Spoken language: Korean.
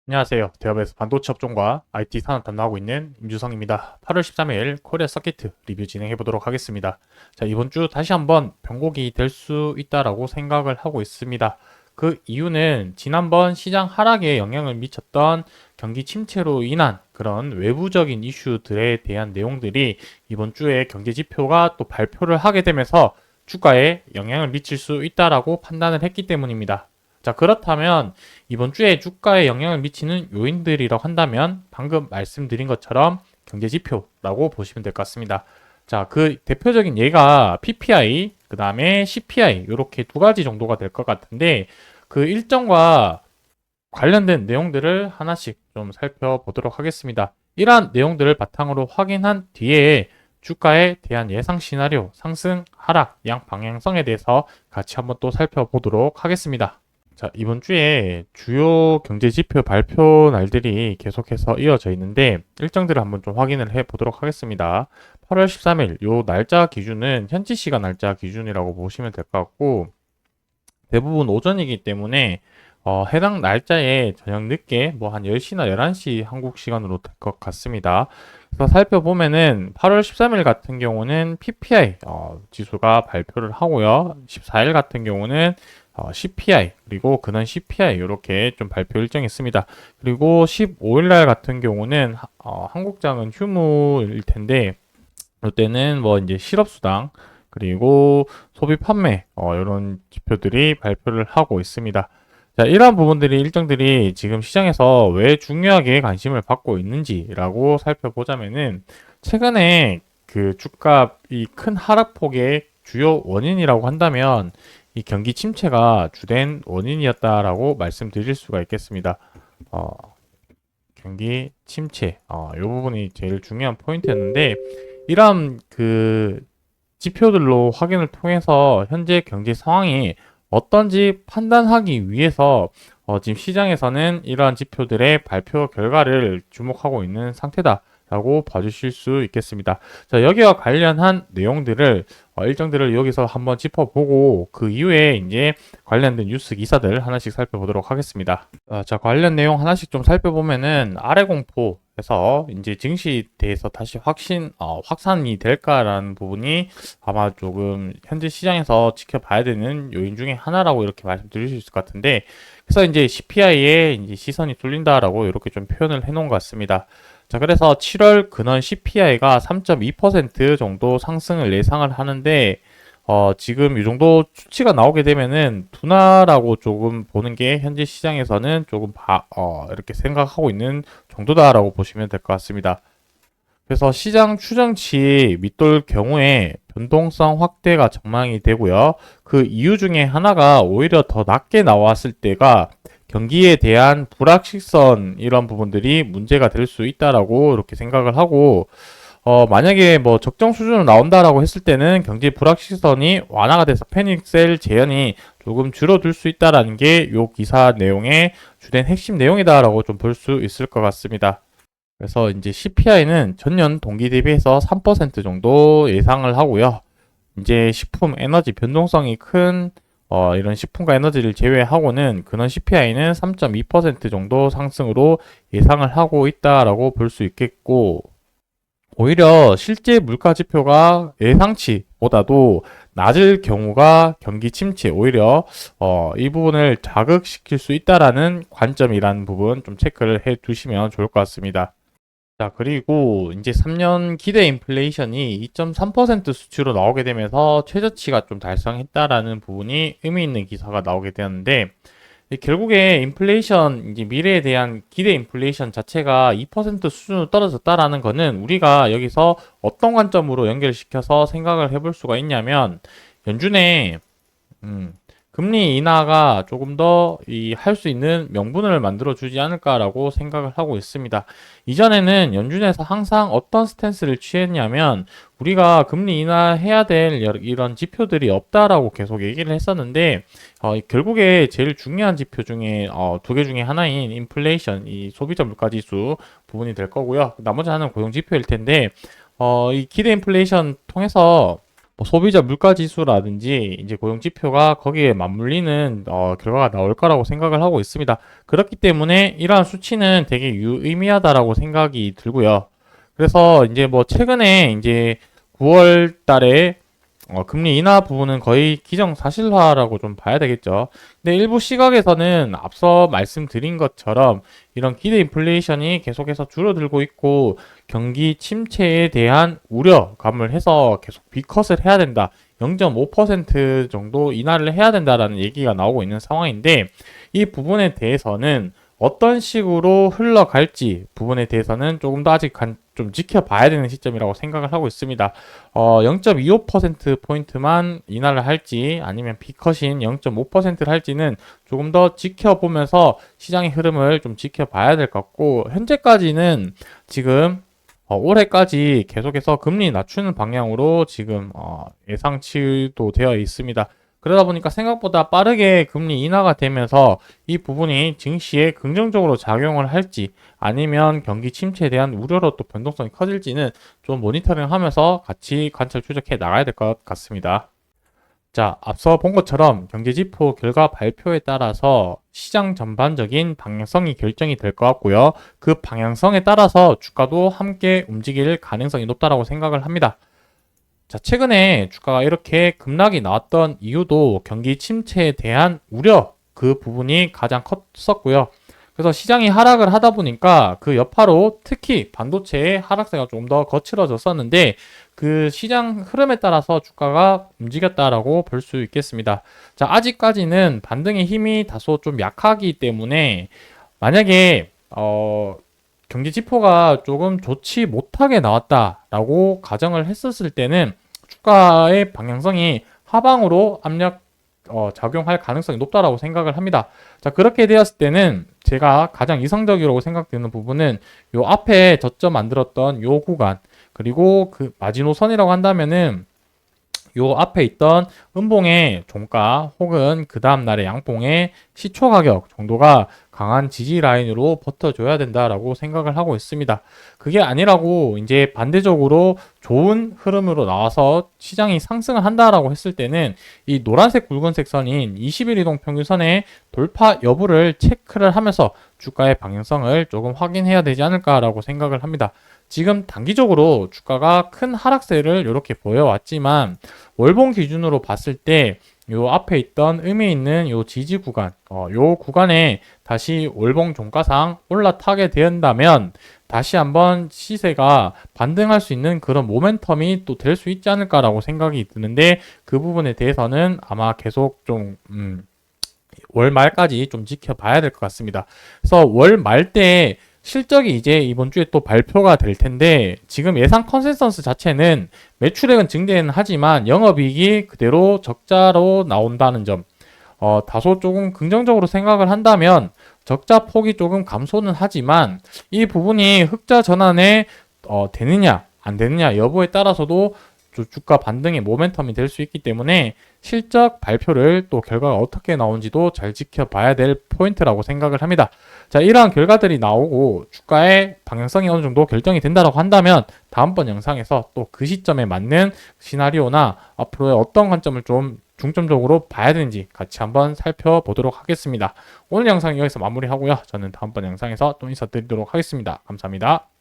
안녕하세요. 대업에서 반도체 업종과 IT 산업 담당하고 있는 임주성입니다. 8월 13일 코리아 서키트 리뷰 진행해 보도록 하겠습니다. 자, 이번 주 다시 한번 변곡이 될 수 있다라고 생각을 하고 있습니다. 그 이유는 지난번 시장 하락에 영향을 미쳤던 경기 침체로 인한 그런 외부적인 이슈들에 대한 내용들이 이번 주에 경제 지표가 또 발표를 하게 되면서 주가에 영향을 미칠 수 있다라고 판단을 했기 때문입니다. 자, 그렇다면 이번 주에 주가에 영향을 미치는 요인들이라고 한다면 방금 말씀드린 것처럼 경제 지표라고 보시면 될 것 같습니다. 자, 그 대표적인 예가 PPI, 그 다음에 CPI 이렇게 두 가지 정도가 될 것 같은데 그 일정과 관련된 내용들을 하나씩 좀 살펴보도록 하겠습니다. 이러한 내용들을 바탕으로 확인한 뒤에 주가에 대한 예상 시나리오, 상승, 하락, 양 방향성에 대해서 같이 한번 또 살펴보도록 하겠습니다. 자, 이번 주에 주요 경제 지표 발표 날들이 계속해서 이어져 있는데 일정들을 한번 좀 확인을 해 보도록 하겠습니다. 8월 13일 요 날짜 기준은 현지 시간 날짜 기준이라고 보시면 될 것 같고 대부분 오전이기 때문에 해당 날짜에 저녁 늦게 뭐 한 10시나 11시 한국 시간으로 될 것 같습니다. 그래서 살펴보면은 8월 13일 같은 경우는 PPI 지수가 발표를 하고요. 14일 같은 경우는 CPI 그리고 근원 CPI 이렇게 좀 발표 일정이 있습니다. 그리고 15일 날 같은 경우는 한국장은 휴무일 텐데 이때는 뭐 이제 실업수당 그리고 소비 판매 이런 지표들이 발표를 하고 있습니다. 자, 이러한 부분들이 일정들이 지금 시장에서 왜 중요하게 관심을 받고 있는지라고 살펴보자면은 최근에 그 주가 이 큰 하락폭의 주요 원인이라고 한다면 이 경기 침체가 주된 원인이었다라고 말씀드릴 수가 있겠습니다. 어, 경기 침체, 이 부분이 제일 중요한 포인트였는데 이러한 그 지표들로 확인을 통해서 현재 경제 상황이 어떤지 판단하기 위해서 지금 시장에서는 이러한 지표들의 발표 결과를 주목하고 있는 상태다라고 봐주실 수 있겠습니다. 자, 여기와 관련한 내용들을 일정들을 여기서 한번 짚어보고 그 이후에 이제 관련된 뉴스 기사들 하나씩 살펴보도록 하겠습니다. 자, 관련 내용 하나씩 좀 살펴보면은 아래 공포에서 이제 증시에 대해서 다시 확산이 될까라는 부분이 아마 조금 현재 시장에서 지켜봐야 되는 요인 중에 하나라고 이렇게 말씀드릴 수 있을 것 같은데 그래서 이제 CPI에 이제 시선이 쏠린다라고 이렇게 좀 표현을 해놓은 것 같습니다. 자, 그래서 7월 근원 CPI가 3.2% 정도 상승을 예상을 하는데 지금 이 정도 수치가 나오게 되면은 둔화라고 조금 보는 게 현재 시장에서는 조금 이렇게 생각하고 있는 정도다라고 보시면 될 것 같습니다. 그래서 시장 추정치 밑돌 경우에 변동성 확대가 전망이 되고요. 그 이유 중에 하나가 오히려 더 낮게 나왔을 때가 경기에 대한 불확실성 이런 부분들이 문제가 될 수 있다라고 이렇게 생각을 하고 만약에 뭐 적정 수준으로 나온다라고 했을 때는 경제 불확실성이 완화가 돼서 패닉셀 재현이 조금 줄어들 수 있다라는 게 요 기사 내용의 주된 핵심 내용이다라고 좀 볼 수 있을 것 같습니다. 그래서 이제 CPI는 전년 동기 대비해서 3% 정도 예상을 하고요. 이제 식품, 에너지 변동성이 큰 이런 식품과 에너지를 제외하고는 근원 CPI는 3.2% 정도 상승으로 예상을 하고 있다라고 볼 수 있겠고 오히려 실제 물가 지표가 예상치보다도 낮을 경우가 경기 침체 오히려 이 부분을 자극시킬 수 있다라는 관점이라는 부분 좀 체크를 해 두시면 좋을 것 같습니다. 자, 그리고 이제 3년 기대 인플레이션이 2.3% 수치로 나오게 되면서 최저치가 좀 달성했다라는 부분이 의미 있는 기사가 나오게 되었는데 결국에 인플레이션, 이제 미래에 대한 기대 인플레이션 자체가 2% 수준으로 떨어졌다라는 거는 우리가 여기서 어떤 관점으로 연결시켜서 생각을 해볼 수가 있냐면 연준의 금리 인하가 조금 더 할 수 있는 명분을 만들어 주지 않을까라고 생각을 하고 있습니다. 이전에는 연준에서 항상 어떤 스탠스를 취했냐면 우리가 금리 인하해야 될 이런 지표들이 없다라고 계속 얘기를 했었는데 결국에 제일 중요한 지표 중에 두 개 중에 하나인 인플레이션, 이 소비자 물가 지수 부분이 될 거고요. 나머지 하나는 고용 지표일 텐데 이 기대 인플레이션 통해서 뭐 소비자 물가 지수라든지 이제 고용 지표가 거기에 맞물리는 결과가 나올 거라고 생각을 하고 있습니다. 그렇기 때문에 이러한 수치는 되게 유의미하다라고 생각이 들고요. 그래서 이제 뭐 최근에 이제 9월 달에 금리 인하 부분은 거의 기정사실화라고 좀 봐야 되겠죠. 근데 일부 시각에서는 앞서 말씀드린 것처럼 이런 기대 인플레이션이 계속해서 줄어들고 있고 경기 침체에 대한 우려감을 해서 계속 B컷을 해야 된다. 0.5% 정도 인하를 해야 된다라는 얘기가 나오고 있는 상황인데 이 부분에 대해서는 어떤 식으로 흘러갈지 부분에 대해서는 조금 더 아직 좀 지켜봐야 되는 시점이라고 생각을 하고 있습니다. 0.25%포인트만 인하를 할지 아니면 B컷인 0.5%를 할지는 조금 더 지켜보면서 시장의 흐름을 좀 지켜봐야 될 것 같고 현재까지는 지금 올해까지 계속해서 금리 낮추는 방향으로 지금 예상치도 되어 있습니다. 그러다 보니까 생각보다 빠르게 금리 인하가 되면서 이 부분이 증시에 긍정적으로 작용을 할지 아니면 경기 침체에 대한 우려로 또 변동성이 커질지는 좀 모니터링 하면서 같이 관찰 추적해 나가야 될 것 같습니다. 자, 앞서 본 것처럼 경제지표 결과 발표에 따라서 시장 전반적인 방향성이 결정이 될 것 같고요. 그 방향성에 따라서 주가도 함께 움직일 가능성이 높다라고 생각을 합니다. 자, 최근에 주가가 이렇게 급락이 나왔던 이유도 경기 침체에 대한 우려 그 부분이 가장 컸었고요. 그래서 시장이 하락을 하다 보니까 그 여파로 특히 반도체의 하락세가 조금 더 거칠어졌었는데 그 시장 흐름에 따라서 주가가 움직였다라고 볼 수 있겠습니다. 자, 아직까지는 반등의 힘이 다소 좀 약하기 때문에 만약에 경기 지표가 조금 좋지 못하게 나왔다라고 가정을 했었을 때는 주가의 방향성이 하방으로 작용할 가능성이 높다라고 생각을 합니다. 자, 그렇게 되었을 때는 제가 가장 이상적이라고 생각되는 부분은 요 앞에 저점 만들었던 요 구간 그리고 그 마지노선이라고 한다면은 요 앞에 있던 음봉의 종가 혹은 그 다음날의 양봉의 시초 가격 정도가 강한 지지 라인으로 버텨줘야 된다라고 생각을 하고 있습니다. 그게 아니라고 이제 반대적으로 좋은 흐름으로 나와서 시장이 상승을 한다라고 했을 때는 이 노란색 굵은색 선인 20일 이동 평균선의 돌파 여부를 체크를 하면서 주가의 방향성을 조금 확인해야 되지 않을까라고 생각을 합니다. 지금 단기적으로 주가가 큰 하락세를 이렇게 보여왔지만 월봉 기준으로 봤을 때 요 앞에 있던 의미 있는 요 지지 구간, 요 구간에 다시 월봉 종가상 올라타게 된다면 다시 한번 시세가 반등할 수 있는 그런 모멘텀이 또 될 수 있지 않을까라고 생각이 드는데 그 부분에 대해서는 아마 계속 좀 월 말까지 좀 지켜봐야 될 것 같습니다. 그래서 월 말 때 실적이 이제 이번 주에 또 발표가 될 텐데 지금 예상 컨센서스 자체는 매출액은 증대는 하지만 영업이익이 그대로 적자로 나온다는 점 다소 조금 긍정적으로 생각을 한다면 적자 폭이 조금 감소는 하지만 이 부분이 흑자 전환에 되느냐 안 되느냐 여부에 따라서도 주가 반등의 모멘텀이 될 수 있기 때문에 실적 발표를 또 결과가 어떻게 나온지도 잘 지켜봐야 될 포인트라고 생각을 합니다. 자, 이러한 결과들이 나오고 주가의 방향성이 어느 정도 결정이 된다고 한다면 다음번 영상에서 또 그 시점에 맞는 시나리오나 앞으로의 어떤 관점을 좀 중점적으로 봐야 되는지 같이 한번 살펴보도록 하겠습니다. 오늘 영상 여기서 마무리하고요. 저는 다음번 영상에서 또 인사드리도록 하겠습니다. 감사합니다.